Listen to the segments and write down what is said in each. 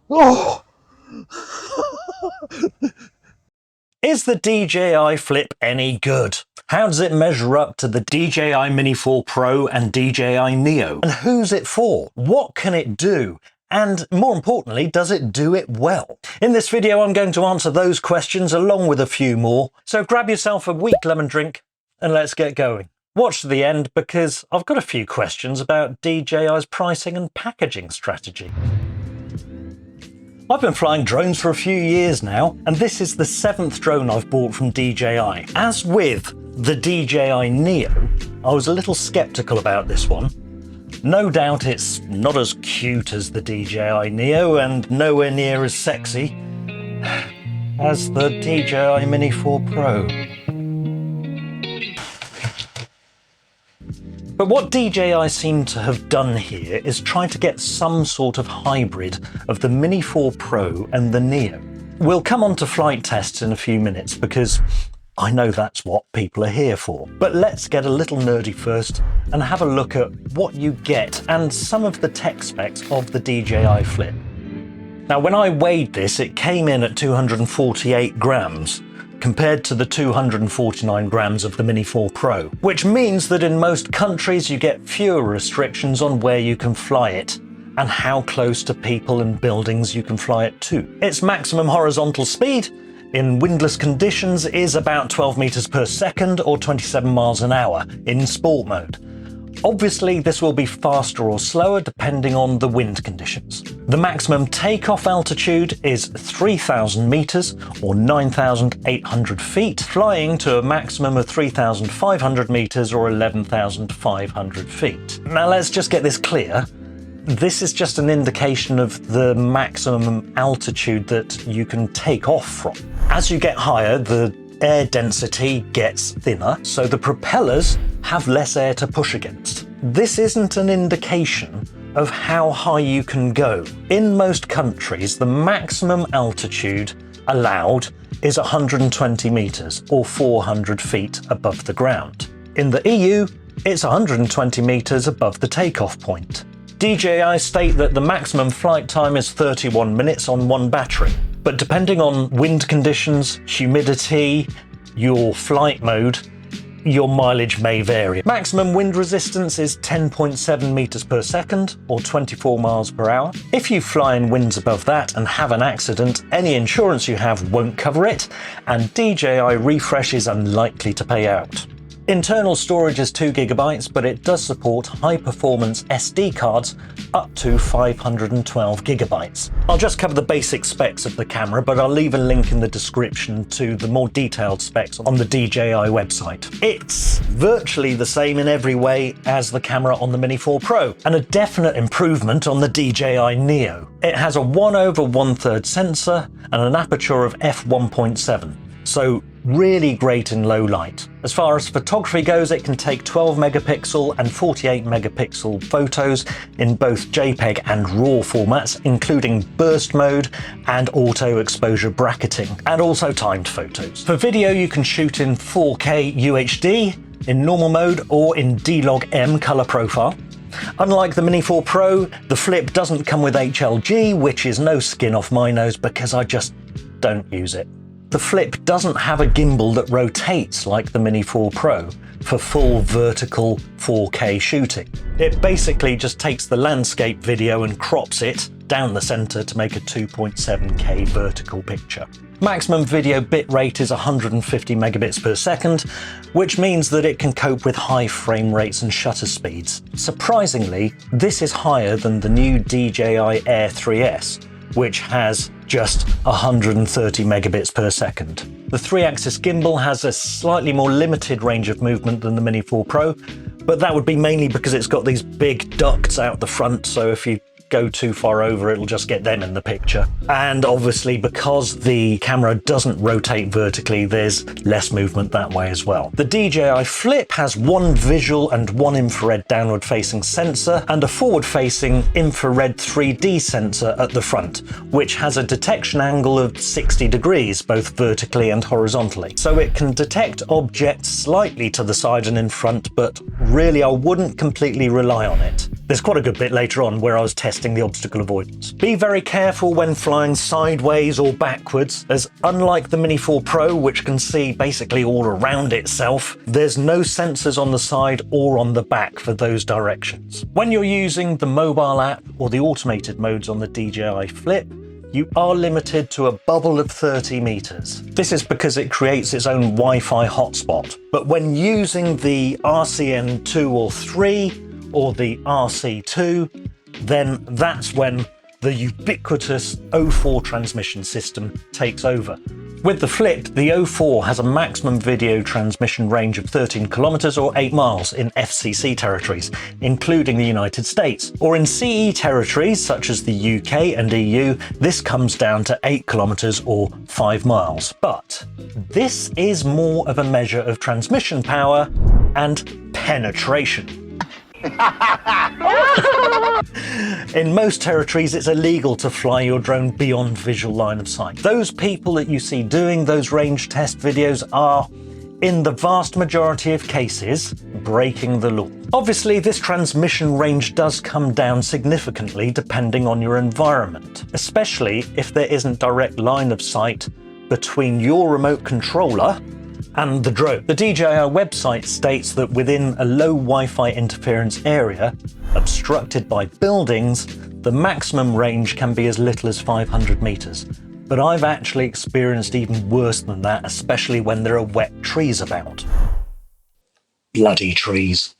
Oh! Is the DJI Flip any good? How does it measure up to the DJI Mini 4 Pro and DJI Neo? And who's it for? What can it do? And more importantly, does it do it well? In this video, I'm going to answer those questions along with a few more. So grab yourself a weak lemon drink and let's get going. Watch to the end because I've got a few questions about DJI's pricing and packaging strategy. I've been flying drones for a few years now, and this is the 7th drone I've bought from DJI. As with the DJI Neo, I was a little skeptical about this one. No doubt it's not as cute as the DJI Neo and nowhere near as sexy as the DJI Mini 4 Pro. But what DJI seem to have done here is try to get some sort of hybrid of the Mini 4 Pro and the Neo. We'll come on to flight tests in a few minutes because I know that's what people are here for. But let's get a little nerdy first and have a look at what you get and some of the tech specs of the DJI Flip. Now, when I weighed this, it came in at 248 grams. Compared to the 249 grams of the Mini 4 Pro, which means that in most countries you get fewer restrictions on where you can fly it and how close to people and buildings you can fly it to. Its maximum horizontal speed in windless conditions is about 12 meters per second or 27 miles an hour in sport mode. Obviously, this will be faster or slower depending on the wind conditions. The maximum takeoff altitude is 3,000 meters or 9,800 feet, flying to a maximum of 3,500 meters or 11,500 feet. Now let's just get this clear. This is just an indication of the maximum altitude that you can take off from. As you get higher, the air density gets thinner, so the propellers have less air to push against. This isn't an indication of how high you can go. In most countries, the maximum altitude allowed is 120 meters or 400 feet above the ground. In the EU, it's 120 meters above the takeoff point. DJI state that the maximum flight time is 31 minutes on one battery. But depending on wind conditions, humidity, your flight mode, your mileage may vary. Maximum wind resistance is 10.7 meters per second or 24 miles per hour. If you fly in winds above that and have an accident, any insurance you have won't cover it, and DJI refresh is unlikely to pay out. Internal storage is 2 gigabytes, but it does support high-performance SD cards up to 512 gigabytes. I'll just cover the basic specs of the camera, but I'll leave a link in the description to the more detailed specs on the DJI website. It's virtually the same in every way as the camera on the Mini 4 Pro, and a definite improvement on the DJI Neo. It has a 1/1/3 sensor and an aperture of f1.7. So really great in low light. As far as photography goes, it can take 12 megapixel and 48 megapixel photos in both JPEG and RAW formats, including burst mode and auto exposure bracketing, and also timed photos. For video, you can shoot in 4K UHD, in normal mode, or in D-Log-M color profile. Unlike the Mini 4 Pro, the Flip doesn't come with HLG, which is no skin off my nose because I just don't use it. The Flip doesn't have a gimbal that rotates like the Mini 4 Pro for full vertical 4K shooting. It basically just takes the landscape video and crops it down the center to make a 2.7K vertical picture. Maximum video bitrate is 150 megabits per second, which means that it can cope with high frame rates and shutter speeds. Surprisingly, this is higher than the new DJI Air 3S, which has just 130 megabits per second. The 3-axis gimbal has a slightly more limited range of movement than the Mini 4 Pro, but that would be mainly because it's got these big ducts out the front, so if you go too far over, it'll just get them in the picture. And obviously, because the camera doesn't rotate vertically, there's less movement that way as well. The DJI Flip has one visual and one infrared downward-facing sensor and a forward-facing infrared 3D sensor at the front, which has a detection angle of 60 degrees, both vertically and horizontally. So it can detect objects slightly to the side and in front, but really I wouldn't completely rely on it. There's quite a good bit later on where I was testing the obstacle avoidance. Be very careful when flying sideways or backwards, as unlike the Mini 4 Pro, which can see basically all around itself, there's no sensors on the side or on the back for those directions. When you're using the mobile app or the automated modes on the DJI Flip, you are limited to a bubble of 30 meters. This is because it creates its own Wi-Fi hotspot. But when using the RCN2 or 3, or the RC2, then that's when the ubiquitous O4 transmission system takes over. With the Flip, the O4 has a maximum video transmission range of 13 kilometers or 8 miles in FCC territories, including the United States. Or in CE territories, such as the UK and EU, this comes down to 8 kilometers or 5 miles. But this is more of a measure of transmission power and penetration. In most territories, it's illegal to fly your drone beyond visual line of sight. Those people that you see doing those range test videos are, in the vast majority of cases, breaking the law. Obviously, this transmission range does come down significantly depending on your environment, especially if there isn't direct line of sight between your remote controller and the drone. The DJI website states that within a low Wi-Fi interference area, obstructed by buildings, the maximum range can be as little as 500 meters. But I've actually experienced even worse than that, especially when there are wet trees about. Bloody trees.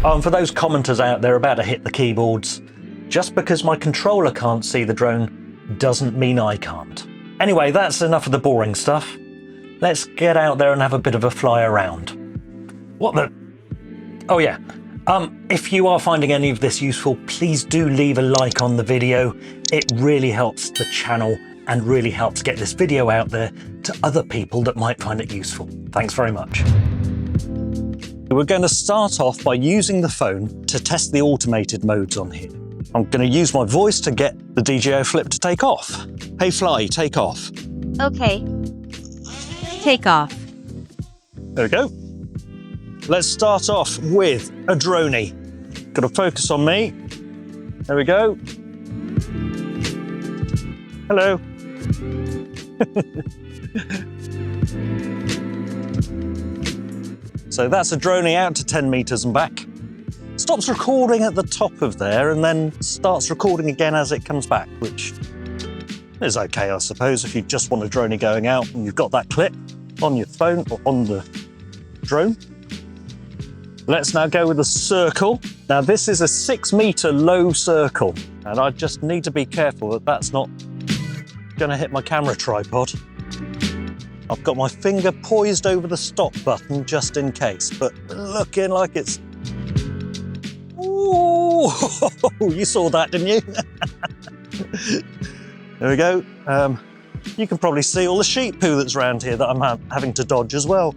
And for those commenters out there about to hit the keyboards, just because my controller can't see the drone doesn't mean I can't. Anyway, that's enough of the boring stuff. Let's get out there and have a bit of a fly around. What the? Oh yeah. If you are finding any of this useful, please do leave a like on the video. It really helps the channel and really helps get this video out there to other people that might find it useful. Thanks very much. We're going to start off by using the phone to test the automated modes on here. I'm going to use my voice to get the DJI Flip to take off. Hey Fly, take off. Okay. Take off. There we go. Let's start off with a droney. Got to focus on me. There we go. Hello. So that's a droney out to 10 meters and back. Stops recording at the top of there and then starts recording again as it comes back, which is okay, I suppose, if you just want a droney going out and you've got that clip on your phone or on the drone. Let's now go with a circle. Now this is a 6 meter low circle, and I just need to be careful that that's not gonna hit my camera tripod. I've got my finger poised over the stop button just in case, but looking like it's... Ooh, you saw that, didn't you? There we go. You can probably see all the sheep poo that's around here that I'm having to dodge as well.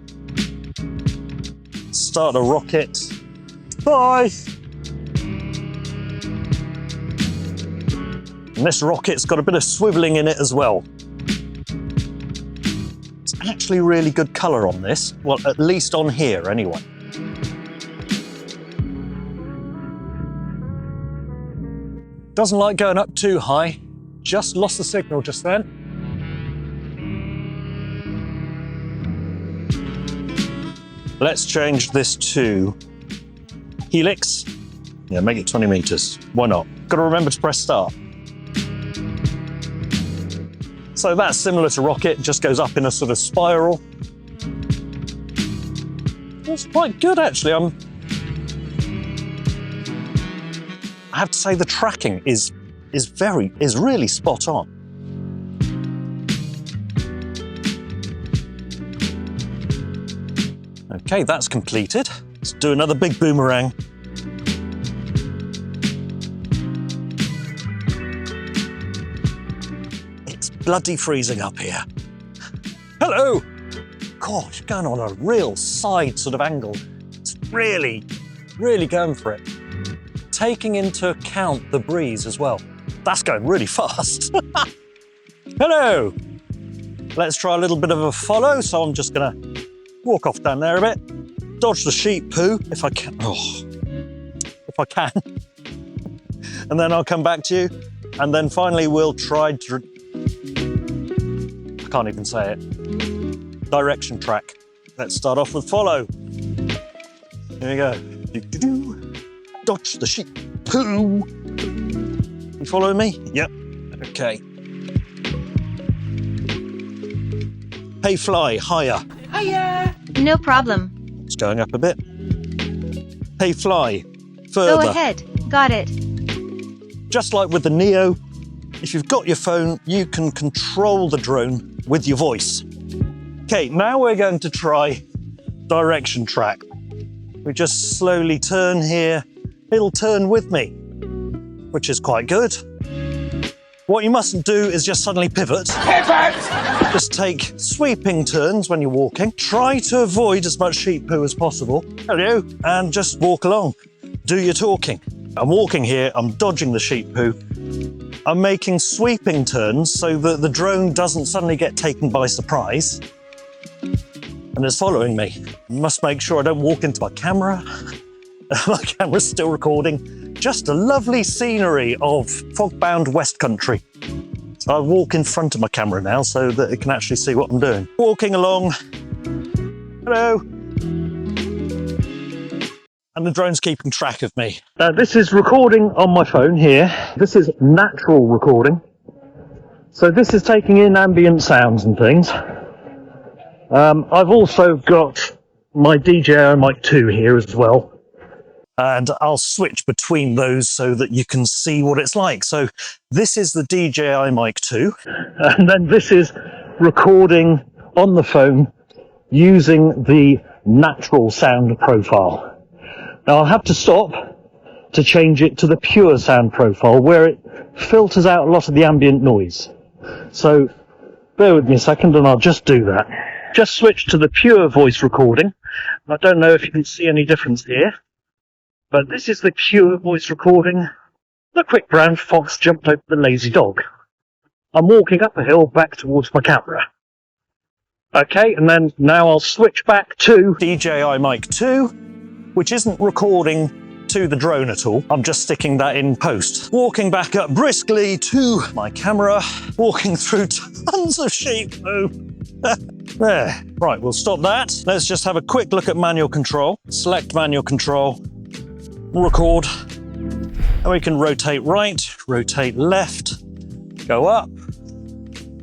Start a rocket. Bye! And this rocket's got a bit of swiveling in it as well. It's actually really good colour on this. Well, at least on here anyway. Doesn't like going up too high. Just lost the signal just then. Let's change this to helix. Yeah, make it 20 meters. Why not? Got to remember to press start. So that's similar to rocket, just goes up in a sort of spiral. That's quite good actually. I have to say the tracking is really spot on. Okay, that's completed. Let's do another big boomerang. It's bloody freezing up here. Hello! God, you're going on a real side sort of angle. It's really going for it. Taking into account the breeze as well. That's going really fast. Hello! Let's try a little bit of a follow, so I'm just gonna walk off down there a bit. Dodge the sheep poo if I can. Oh. if I can. And then I'll come back to you. And then finally we'll try to, I can't even say it, direction track. Let's start off with follow. Here we go. Do-do-do. Dodge the sheep poo. You following me? Yep. Okay. Hey fly, higher. Hiya. No problem. It's going up a bit. Hey fly, further. Go ahead. Got it. Just like with the Neo, if you've got your phone, you can control the drone with your voice. Okay, now we're going to try direction track. We just slowly turn here. It'll turn with me, which is quite good. What you mustn't do is just suddenly pivot. Pivot! Just take sweeping turns when you're walking. Try to avoid as much sheep poo as possible. Hello. And just walk along. Do your talking. I'm walking here, I'm dodging the sheep poo. I'm making sweeping turns so that the drone doesn't suddenly get taken by surprise and is following me. Must make sure I don't walk into my camera. My camera's still recording. Just a lovely scenery of fog-bound West Country. So I walk in front of my camera now so that it can actually see what I'm doing. Walking along. Hello. And the drone's keeping track of me. This is recording on my phone here. This is natural recording. So this is taking in ambient sounds and things. I've also got my DJI Mic 2 here as well. And I'll switch between those so that you can see what it's like. So this is the DJI Mic 2. And then this is recording on the phone using the natural sound profile. Now I'll have to stop to change it to the pure sound profile where it filters out a lot of the ambient noise. So bear with me a second and I'll just do that. Just switch to the pure voice recording. I don't know if you can see any difference here, but this is the pure voice recording. The quick brown fox jumped over the lazy dog. I'm walking up a hill back towards my camera. Okay, and then now I'll switch back to DJI Mic 2, which isn't recording to the drone at all. I'm just sticking that in post. Walking back up briskly to my camera, walking through tons of sheep poo. There. Right, we'll stop that. Let's just have a quick look at manual control. Select manual control, record, and we can rotate right, rotate left, go up,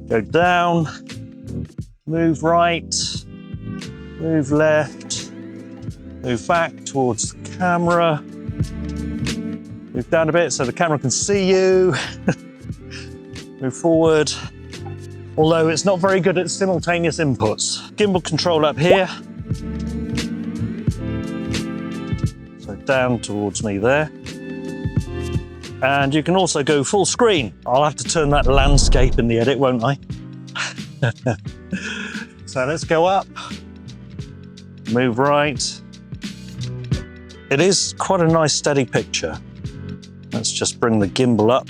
go down, move right, move left, move back towards the camera, move down a bit so the camera can see you, move forward, although it's not very good at simultaneous inputs. Gimbal control up here, so down towards me there. And you can also go full screen. I'll have to turn that landscape in the edit, won't I? So let's go up, move right. It is quite a nice steady picture. Let's just bring the gimbal up.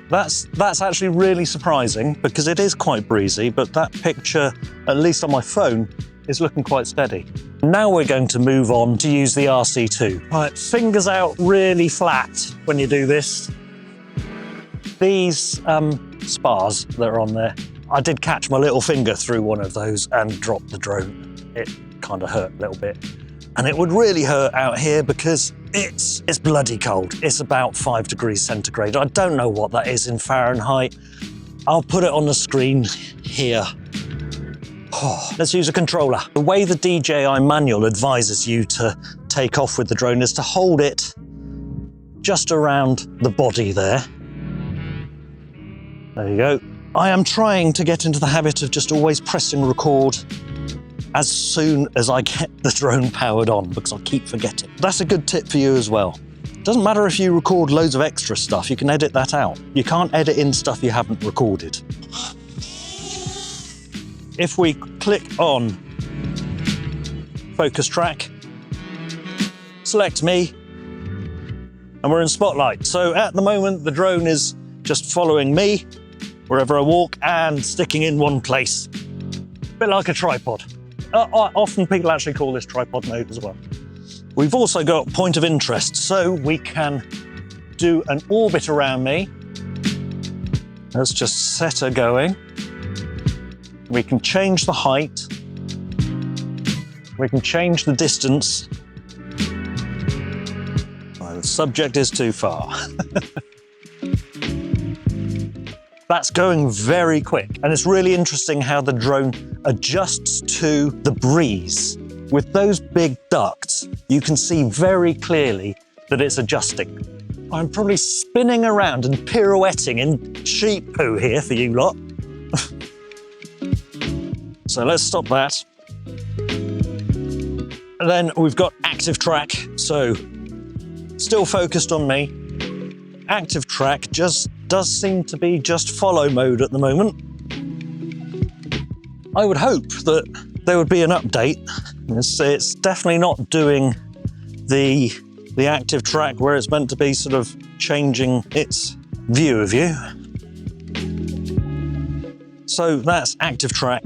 That's actually really surprising because it is quite breezy, but that picture, at least on my phone, is looking quite steady. Now we're going to move on to use the RC2. Right, fingers out really flat when you do this. These spars that are on there, I did catch my little finger through one of those and dropped the drone. It kind of hurt a little bit. And it would really hurt out here because it's bloody cold. It's about 5 degrees centigrade. I don't know what that is in Fahrenheit. I'll put it on the screen here. Oh, let's use a controller. The way the DJI manual advises you to take off with the drone is to hold it just around the body there. There you go. I am trying to get into the habit of just always pressing record as soon as I get the drone powered on because I keep forgetting. That's a good tip for you as well. Doesn't matter if you record loads of extra stuff, you can edit that out. You can't edit in stuff you haven't recorded. If we click on focus track, select me, and we're in spotlight. So at the moment, the drone is just following me wherever I walk and sticking in one place. A bit like a tripod. Often people actually call this tripod mode as well. We've also got point of interest, so we can do an orbit around me. Let's just set her going. We can change the height. We can change the distance. Well, the subject is too far. That's going very quick, and it's really interesting how the drone adjusts to the breeze. With those big ducts, you can see very clearly that it's adjusting. I'm probably spinning around and pirouetting in sheep poo here for you lot. So let's stop that. And then we've got active track, so still focused on me. Active track just does seem to be just follow mode at the moment. I would hope that there would be an update. It's definitely not doing the active track where it's meant to be sort of changing its view of you. So that's active track.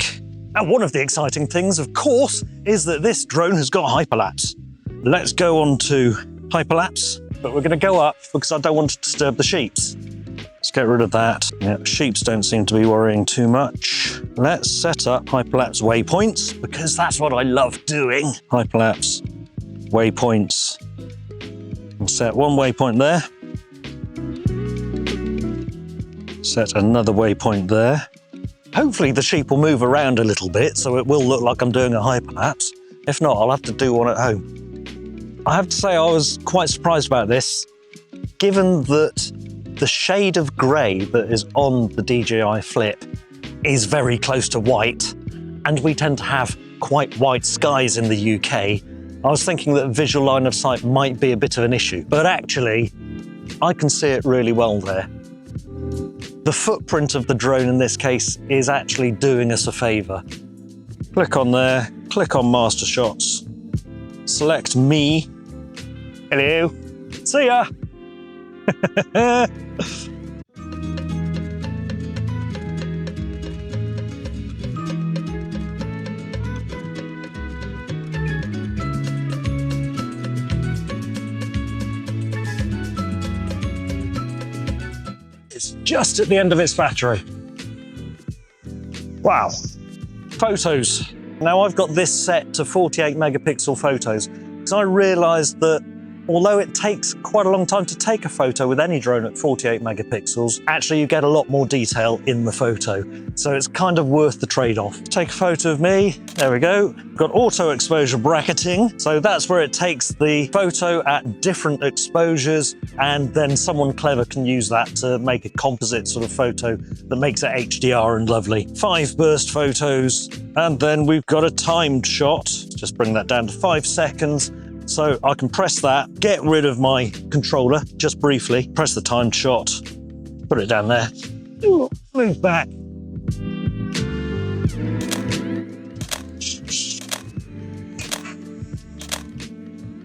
And one of the exciting things, of course, is that this drone has got hyperlapse. Let's go on to hyperlapse, but we're going to go up because I don't want to disturb the sheeps. Let's get rid of that. Yeah, sheeps don't seem to be worrying too much. Let's set up hyperlapse waypoints because that's what I love doing. Hyperlapse waypoints. We'll set one waypoint there. Set another waypoint there. Hopefully the sheep will move around a little bit so it will look like I'm doing a hyperlapse. If not, I'll have to do one at home. I have to say I was quite surprised about this, given that the shade of grey that is on the DJI Flip is very close to white, and we tend to have quite white skies in the UK. I was thinking that visual line of sight might be a bit of an issue, but actually I can see it really well there. The footprint of the drone in this case is actually doing us a favour. Click on there, click on Master Shots, select me. Hello, see ya. It's just at the end of its battery. Wow. Photos. Now I've got this set to 48 megapixel photos because I realised that although it takes quite a long time to take a photo with any drone at 48 megapixels, actually you get a lot more detail in the photo. So it's kind of worth the trade-off. Take a photo of me, there we go. Got auto exposure bracketing. So that's where it takes the photo at different exposures, and then someone clever can use that to make a composite sort of photo that makes it HDR and lovely. 5 burst photos, and then we've got a timed shot. Just bring that down to 5 seconds. So I can press that, get rid of my controller just briefly, press the timed shot, put it down there, move back.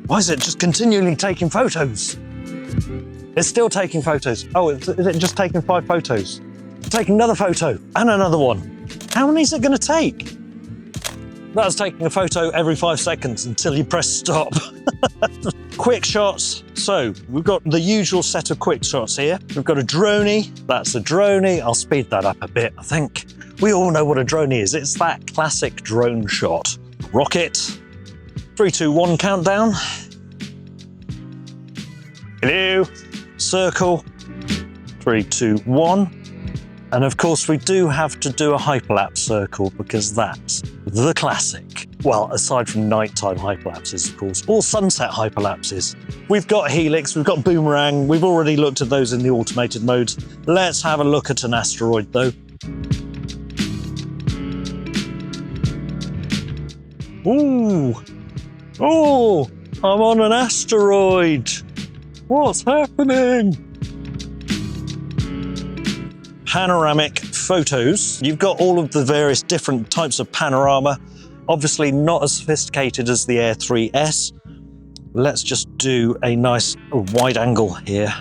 Why is it just continually taking photos? It's still taking photos. Oh, is it just taking 5 photos? Take another photo and another one. How many is it going to take? That's taking a photo every 5 seconds until you press stop. Quick shots. So we've got the usual set of quick shots here. We've got a droney. That's a droney. I'll speed that up a bit, I think. We all know what a droney is. It's that classic drone shot. Rocket. 3, 2, 1 countdown. Hello. Circle. 3, 2, 1. And of course, we do have to do a hyperlapse circle because that's the classic. Well, aside from nighttime hyperlapses, of course, or sunset hyperlapses. We've got helix, we've got boomerang. We've already looked at those in the automated modes. Let's have a look at an asteroid though. Ooh, oh, I'm on an asteroid. What's happening? Panoramic photos. You've got all of the various different types of panorama, obviously not as sophisticated as the Air 3S. Let's just do a nice wide angle here.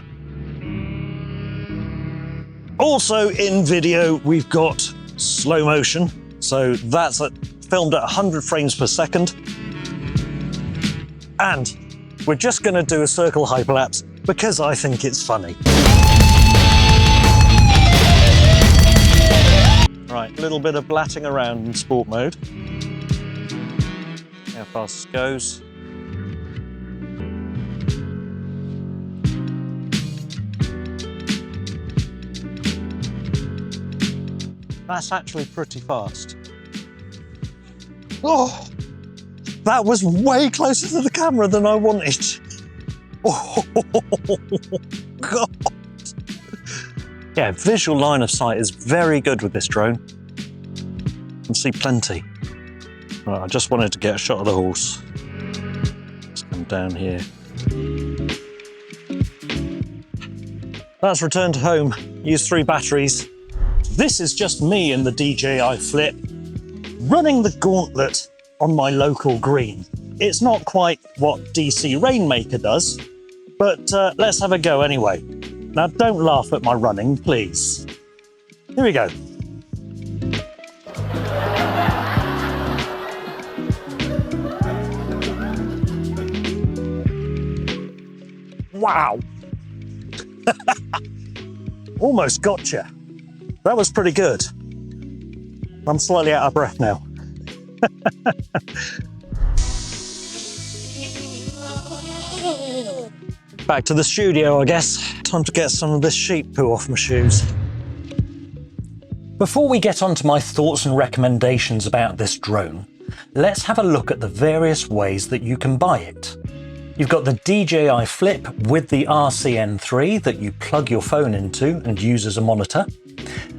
Also in video, we've got slow motion. So that's filmed at 100 frames per second. And We're just going to do a circle hyperlapse because I think it's funny. Right, a little bit of blatting around in sport mode. How fast it goes. That's actually pretty fast. Oh, that was way closer to the camera than I wanted. Oh, God. Yeah, visual line of sight is very good with this drone. You can see plenty. Right, I just wanted to get a shot of the horse. Let's come down here. That's returned to home. Used 3 batteries. This is just me in the DJI Flip, running the gauntlet on my local green. It's not quite what DC Rainmaker does, but let's have a go anyway. Now don't laugh at my running, please. Here we go. Wow. Almost gotcha. That was pretty good. I'm slightly out of breath now. Back to the studio, I guess. Time to get some of this sheep poo off my shoes. Before we get on to my thoughts and recommendations about this drone, let's have a look at the various ways that you can buy it. You've got the DJI Flip with the RCN3 that you plug your phone into and use as a monitor.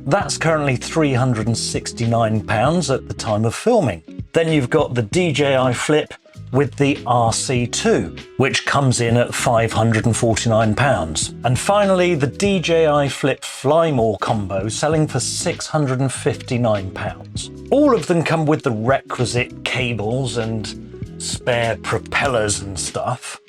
That's currently £369 at the time of filming. Then you've got the DJI Flip with the RC2, which comes in at £549. And finally, the DJI Flip Fly More combo selling for £659. All of them come with the requisite cables and spare propellers and stuff,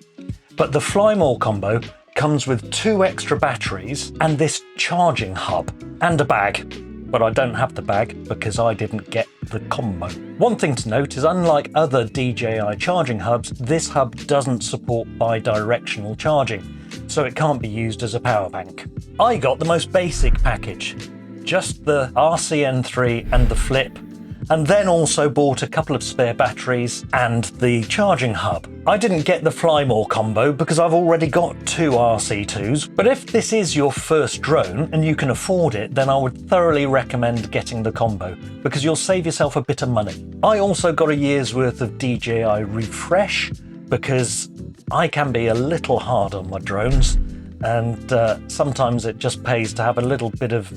but the Fly More combo comes with 2 extra batteries and this charging hub and a bag, but I don't have the bag because I didn't get the combo. One thing to note is, unlike other DJI charging hubs, this hub doesn't support bi-directional charging, so it can't be used as a power bank. I got the most basic package, just the RCN3 and the Flip, and then also bought a couple of spare batteries and the charging hub. I didn't get the Fly More combo because I've already got 2 RC2s, but if this is your first drone and you can afford it, then I would thoroughly recommend getting the combo because you'll save yourself a bit of money. I also got a year's worth of DJI Refresh because I can be a little hard on my drones, and sometimes it just pays to have a little bit of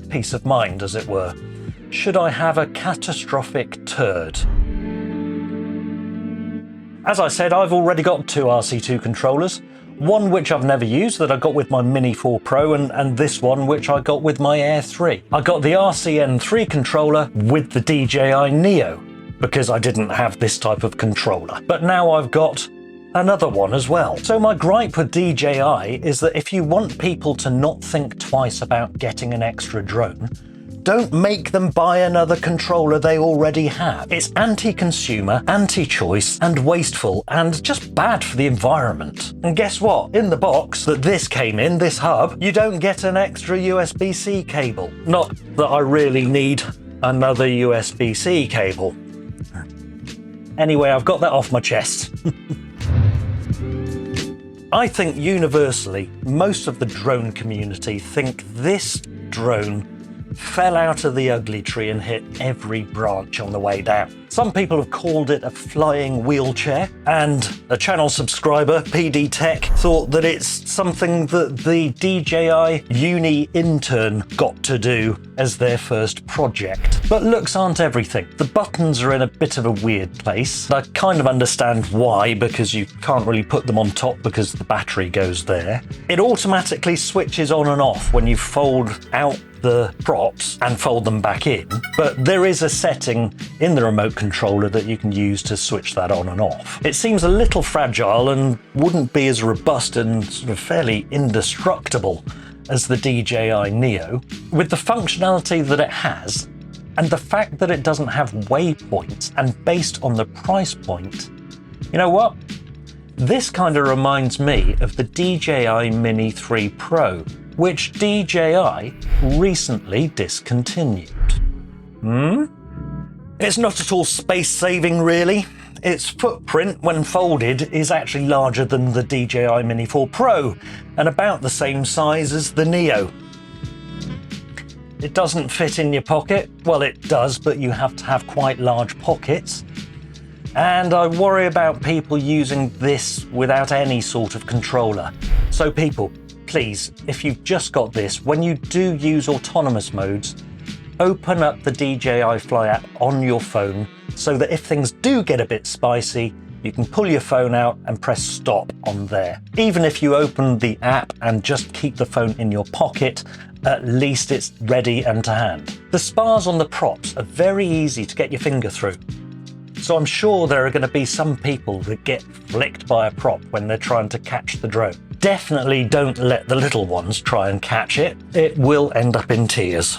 peace of mind, as it were. Should I have a catastrophic turd? As I said, I've already got 2 RC2 controllers, one which I've never used that I got with my Mini 4 Pro, and this one which I got with my Air 3. I got the RCN3 controller with the DJI Neo because I didn't have this type of controller, but now I've got another one as well. So my gripe with DJI is that if you want people to not think twice about getting an extra drone, don't make them buy another controller they already have. It's anti-consumer, anti-choice, and wasteful, and just bad for the environment. And guess what? In the box that this came in, this hub, you don't get an extra USB-C cable. Not that I really need another USB-C cable. Anyway, I've got that off my chest. I think universally, most of the drone community think this drone fell out of the ugly tree and hit every branch on the way down. Some people have called it a flying wheelchair, and a channel subscriber, PD Tech, thought that it's something that the DJI Uni intern got to do as their first project. But looks aren't everything. The buttons are in a bit of a weird place. I kind of understand why, because you can't really put them on top because the battery goes there. It automatically switches on and off when you fold out the props and fold them back in, but there is a setting in the remote controller that you can use to switch that on and off. It seems a little fragile and wouldn't be as robust and sort of fairly indestructible as the DJI Neo. With the functionality that it has, and the fact that it doesn't have waypoints, and based on the price point, you know what? This kind of reminds me of the DJI Mini 3 Pro, which DJI recently discontinued. It's not at all space-saving, really. Its footprint, when folded, is actually larger than the DJI Mini 4 Pro and about the same size as the Neo. It doesn't fit in your pocket. Well, it does, but you have to have quite large pockets. And I worry about people using this without any sort of controller. So people, please, if you've just got this, when you do use autonomous modes, open up the DJI Fly app on your phone so that if things do get a bit spicy, you can pull your phone out and press stop on there. Even if you open the app and just keep the phone in your pocket, at least it's ready and to hand. The spars on the props are very easy to get your finger through. So I'm sure there are going to be some people that get flicked by a prop when they're trying to catch the drone. Definitely don't let the little ones try and catch it. It will end up in tears.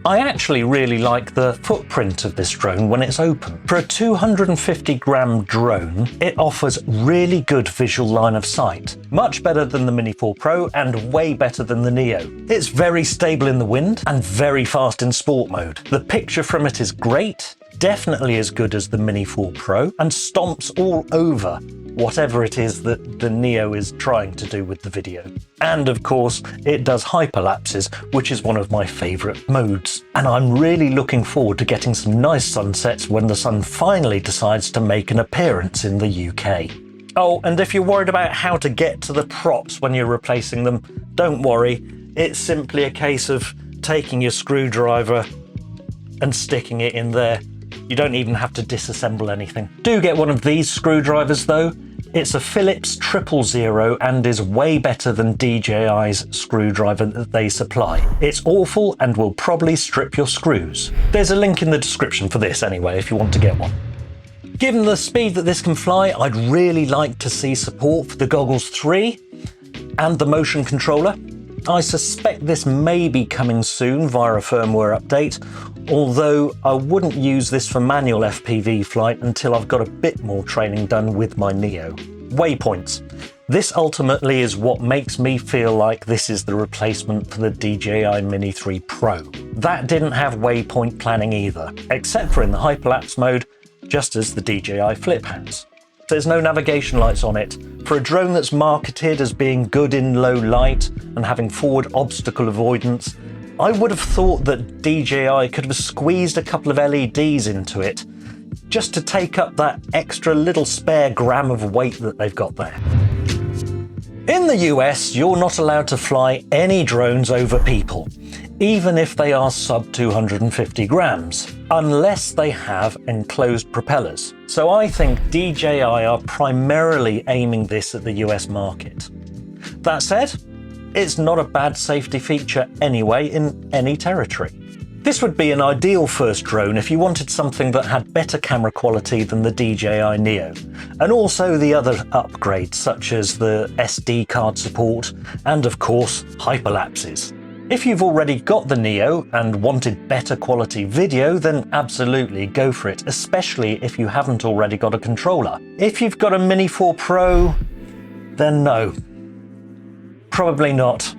I actually really like the footprint of this drone when it's open. For a 250-gram drone, it offers really good visual line of sight. Much better than the Mini 4 Pro and way better than the Neo. It's very stable in the wind and very fast in sport mode. The picture from it is great, definitely as good as the Mini 4 Pro, and stomps all over whatever it is that the Neo is trying to do with the video. And of course, it does hyperlapses, which is one of my favourite modes. And I'm really looking forward to getting some nice sunsets when the sun finally decides to make an appearance in the UK. Oh, and if you're worried about how to get to the props when you're replacing them, don't worry. It's simply a case of taking your screwdriver and sticking it in there. You don't even have to disassemble anything. Do get one of these screwdrivers though. It's a Phillips 000 and is way better than DJI's screwdriver that they supply. It's awful and will probably strip your screws. There's a link in the description for this anyway if you want to get one. Given the speed that this can fly, I'd really like to see support for the Goggles 3 and the motion controller. I suspect this may be coming soon via a firmware update, although I wouldn't use this for manual FPV flight until I've got a bit more training done with my Neo. Waypoints. This ultimately is what makes me feel like this is the replacement for the DJI Mini 3 Pro. That didn't have waypoint planning either, except for in the hyperlapse mode, just as the DJI Flip has. There's no navigation lights on it. For a drone that's marketed as being good in low light and having forward obstacle avoidance, I would have thought that DJI could have squeezed a couple of LEDs into it just to take up that extra little spare gram of weight that they've got there. In the US, you're not allowed to fly any drones over people, even if they are sub 250 grams, unless they have enclosed propellers. So I think DJI are primarily aiming this at the US market. That said, it's not a bad safety feature anyway in any territory. This would be an ideal first drone if you wanted something that had better camera quality than the DJI Neo, and also the other upgrades such as the SD card support and of course hyperlapses. If you've already got the Neo and wanted better quality video, then absolutely go for it, especially if you haven't already got a controller. If you've got a Mini 4 Pro, then no. Probably not.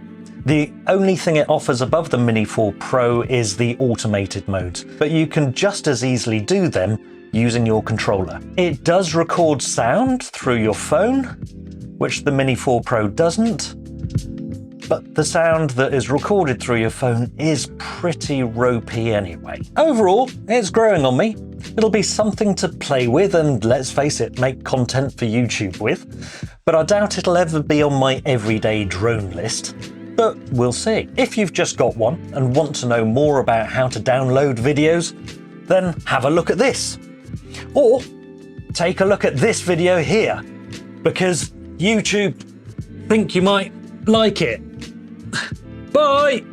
The only thing it offers above the Mini 4 Pro is the automated modes, but you can just as easily do them using your controller. It does record sound through your phone, which the Mini 4 Pro doesn't, but the sound that is recorded through your phone is pretty ropey anyway. Overall, it's growing on me. It'll be something to play with and, let's face it, make content for YouTube with, but I doubt it'll ever be on my everyday drone list. But we'll see. If you've just got one and want to know more about how to download videos, then have a look at this. Or take a look at this video here, because YouTube think you might like it. Bye!